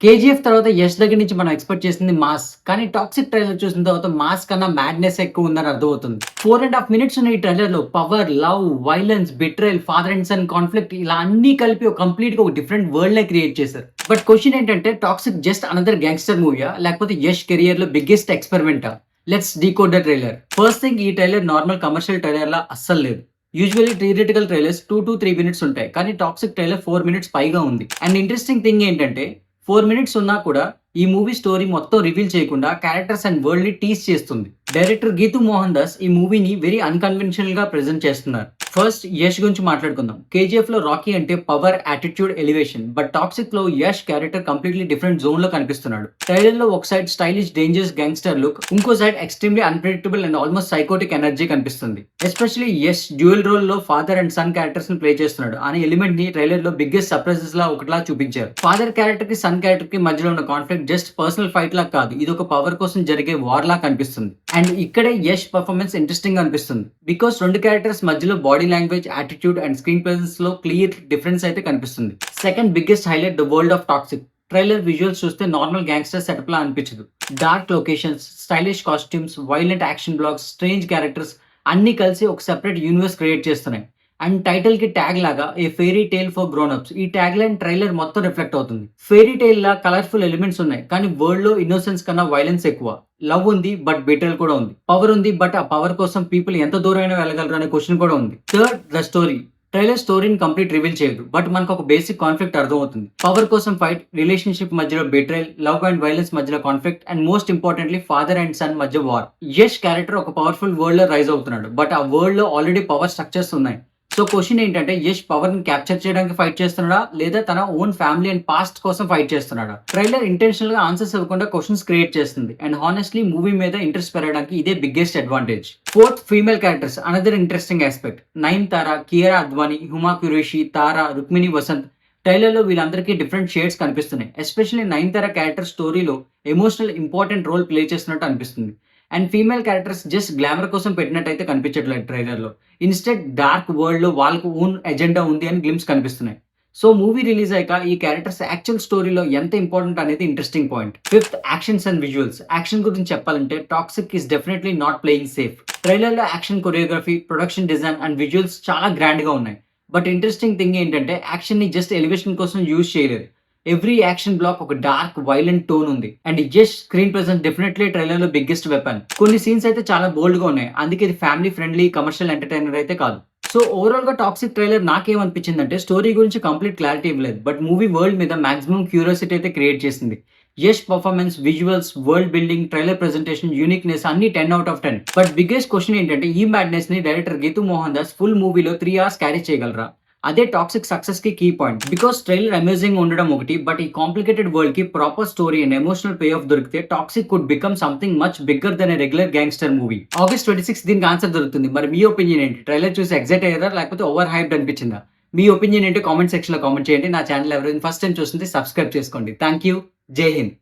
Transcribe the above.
KGF తర్వాత యష్ దగ్గర నుంచి మనం ఎక్స్‌పెక్ట్ చేసింది మాస్. కానీ టాక్సిక్ ట్రైలర్ చూసిన తర్వాత మాస్ కన్నా మ్యాడ్‌నెస్ ఎక్కువ ఉందని అర్థమవుతుంది. 4½ మినిట్స్ ఉన్న ఈ ట్రైలర్‌లో power, love, violence, betrayal, father and son conflict ఇలా అన్నీ కలిపి కంప్లీట్‌గా ఒక డిఫరెంట్ వరల్డ్‌నే క్రియేట్ చేశారు. బట్ క్వెషన్ ఏంటంటే టాక్సిక్ జస్ట్ అనదర్ గ్యాంగ్‌స్టర్ మూవీయా? లేకపోతే యష్ కెరియర్‌లో బిగ్గెస్ట్ ఎక్స్‌పెరిమెంటా? Let's decode the trailer. First thing, ఈ ట్రైలర్ నార్మల్ కమర్షియల్ ట్రైలర్‌లా అస్సలు లేదు. యూజువల్లీ థియేట్రికల్ ట్రైలర్స్ 2-3 మినిట్స్ ఉంటాయి. కానీ టాక్సిక్ ట్రైలర్ 4 మినిట్స్ పైగా ఉంది. అండ్ ఇంట్రెస్టింగ్ థింగ్ ఏంటంటే 4 మినిట్స్ ఉన్నా కూడా ఈ మూవీ స్టోరీ మొత్తం రివీల్ చేయకుండా క్యారెక్టర్స్ అండ్ వరల్డ్ ని టీజ్ చేస్తుంది. డైరెక్టర్ గీతూ మోహన్ దాస్ ఈ మూవీని వెరీ అన్‌కన్వెన్షనల్ గా ప్రెజెంట్ చేస్తున్నారు. ఫస్ట్ యష్ గురించి మాట్లాడుకుందాం. కేజీఎఫ్ లో రాకీ అంటే power, attitude, elevation. But Toxic లో Yash character completely different zone లో కనిపిస్తున్నాడు. ట్రైలర్ లో ఒక side stylish dangerous gangster look, ఇంకో side extremely unpredictable and almost psychotic energy కనిపిస్తుంది. ఎస్పెషల్లీ యష్ డ్యూయల్ రోల్ లో ఫాదర్ అండ్ సన్ క్యారెక్టర్స్ ని ప్లే చేస్తున్నాడు అనే ఎలిమెంట్ ని ట్రైలర్ లో బిగ్గెస్ట్ సర్ప్రైజెస్ లా ఒకటిలా చూపించారు. ఫాదర్ క్యారెక్టర్ కి సన్ క్యారెక్టర్ కి మధ్యలో ఉన్న కాన్ఫ్లిక్ట్ జస్ట్ పర్సనల్ ఫైట్ లా కాదు, ఇది ఒక పవర్ కోసం జరిగే వార్ లా కనిపిస్తుంది. అండ్ ఇక్కడే యష్ పర్ఫార్మెన్స్ ఇంట్రెస్టింగ్ గా అనిపిస్తుంది. బికాస్ రెండు క్యారెక్టర్స్ మధ్యలో body language, attitude and screen presence లో క్లియర్ డిఫరెన్స్ అయితే కనిపిస్తుంది. Second biggest highlight the world of Toxic. Trailer visuals చూస్తే నార్మల్ గ్యాంగ్స్టర్ సెటప్ లా అనిపించదు. Dark locations, stylish costumes, violent action blocks, strange characters అన్ని కలిసి ఒక సెపరేట్ యూనివర్స్ క్రియేట్ చేస్తున్నాయి. అండ్ టైటిల్ కి ట్యాగ్ లాగా a fairy tale for grown ups, ఈ ట్యాగ్ లైన్ ట్రైలర్ మొత్తం రిఫ్లెక్ట్ అవుతుంది. ఫెయిరీ టేల్ లా కలర్ఫుల్ ఎలిమెంట్స్ ఉన్నాయి, కానీ వరల్డ్ లో ఇన్నోసెన్స్ కన్నా వైలెన్స్ ఎక్కువ. లవ్ ఉంది బట్ బిట్రేయల్ కూడా ఉంది. పవర్ ఉంది బట్ ఆ పవర్ కోసం పీపుల్ ఎంత దూరమైనా వెళ్ళగలరు అనే క్వశ్చన్ కూడా ఉంది. Third, the story. ట్రైలర్ స్టోరీని కంప్లీట్ రివీల్ చేయదు, బట్ మనకు ఒక బేసిక్ కాన్ఫ్లిక్ట్ అర్థమవుతుంది. పవర్ కోసం ఫైట్, రిలేషన్షిప్ మధ్యలో బిట్రేయల్, లవ్ అండ్ వైలెన్స్ మధ్యలో conflict, and most importantly father and son మధ్య వార్. యష్ క్యారెక్టర్ ఒక పవర్ఫుల్ వరల్డ్ లో రైజ్ అవుతున్నాడు, బట్ ఆ వరల్డ్ లో ఆల్రెడీ పవర్ స్ట్రక్చర్స్ ఉన్నాయి. సో క్వశ్చన్ ఏంటంటే యష్ పవర్ ని క్యాప్చర్ చేయడానికి ఫైట్ చేస్తున్నాడా, లేదా తన ఓన్ ఫ్యామిలీ అండ్ పాస్ట్ కోసం ఫైట్ చేస్తున్నాడా? ట్రైలర్ ఇంటెన్షనల్ గా ఆన్సర్స్ ఇవ్వకుండా క్వశ్చన్స్ క్రియేట్ చేస్తుంది. అండ్ హానెస్ట్లీ మూవీ మీద ఇంట్రెస్ట్ పెరగడానికి ఇదే biggest advantage. Fourth, female characters another interesting aspect. Nayanthara, Kiara Advani, Huma Qureshi, Tara, Rukmini Vasanth. Trailer లో వీళ్ళందరికీ డిఫరెంట్ షేడ్స్ కనిపిస్తున్నాయి. ఎస్పెషల్లీ నయనతార క్యారెక్టర్ స్టోరీలో ఎమోషనల్ ఇంపార్టెంట్ రోల్ ప్లే చేస్తున్నట్టు అనిపిస్తుంది. And female characters just glamour కోసం పెట్టినట్టయితే కనిపించట్లేదు ట్రైలర్ లో. ఇన్స్టెడ్ డార్క్ వరల్డ్ లో వాళ్ళకు ఓన్ ఎజెండా ఉంది అని గ్లిమ్స్ కనిపిస్తున్నాయి. సో మూవీ రిలీజ్ అయ్యాక ఈ క్యారెక్టర్స్ యాక్చువల్ స్టోరీలో ఎంత ఇంపార్టెంట్ అనేది interesting point. Fifth, actions and visuals. Action గురించి చెప్పాలంటే Toxic is definitely not playing safe. Trailer లో action choreography, production design and visuals చాలా గ్రాండ్ గా ఉన్నాయి. బట్ ఇంట్రెస్టింగ్ థింగ్ ఏంటంటే యాక్షన్ ని జస్ట్ ఎలివేషన్ కోసం యూజ్ చేయలేదు. ఎవ్రీ యాక్షన్ బ్లాక్ ఒక డార్క్ వైలెంట్ టోన్ ఉంది. And Yash screen presence definitely trailer లో బిగ్గెస్ట్ వెపన్. కొన్ని సీన్స్ అయితే చాలా బోల్డ్ గా ఉన్నాయి, అందుకే ఇది ఫ్యామిలీ ఫ్రెండ్లీ కమర్షియల్ ఎంటర్టైనర్ అయితే కాదు. సో ఓవరాల్ గా టాక్సిక్ ట్రైలర్ నాకేమనిపించిందంటే స్టోరీ గురించి కంప్లీట్ క్లారిటీ ఇవ్వలేదు, బట్ మూవీ వరల్డ్ మీద మాక్సిమం క్యూరియాసిటీ అయితే క్రియేట్ చేసింది. Yash performance, visuals, world building, trailer presentation, uniqueness అన్ని 10/10. బట్ బిగ్గెస్ట్ క్వశ్చన్ ఏంటంటే ఈ మ్యాడ్నెస్ ని డైరెక్టర్ గీతూ మోహన్ దాస్ ఫుల్ మూవీలో 3 hours క్యారీ చేయగలరా? అదే టాక్సిక్ సక్సెస్ కి key point. Because trailer amazing ఉండడం ఒకటి, బట్ ఈ కాంప్లికేటెడ్ వరల్డ్ కి proper story and emotional pay of దొరికితే toxic could become something much bigger than a regular gangster movie. August 26 దీనికి ఆన్సర్ దొరుకుతుంది. మరి మీ ఒపీనియన్ ఏంటి? ట్రైలర్ చూసి ఎగ్జైట్ అయ్యారా, లేకపోతే ఓవర్ హైప్డ్ అనిపించిందా? మీ ఒపీనియన్ ఏంటి కామెంట్ సెక్షన్ లో కామెంట్ చేయండి. నా ఛానల్ ఎవరైనా ఫస్ట్ టైం చూస్తుంటే సబ్స్క్రైబ్ చేసుకోండి. Thank you. జై హింద్.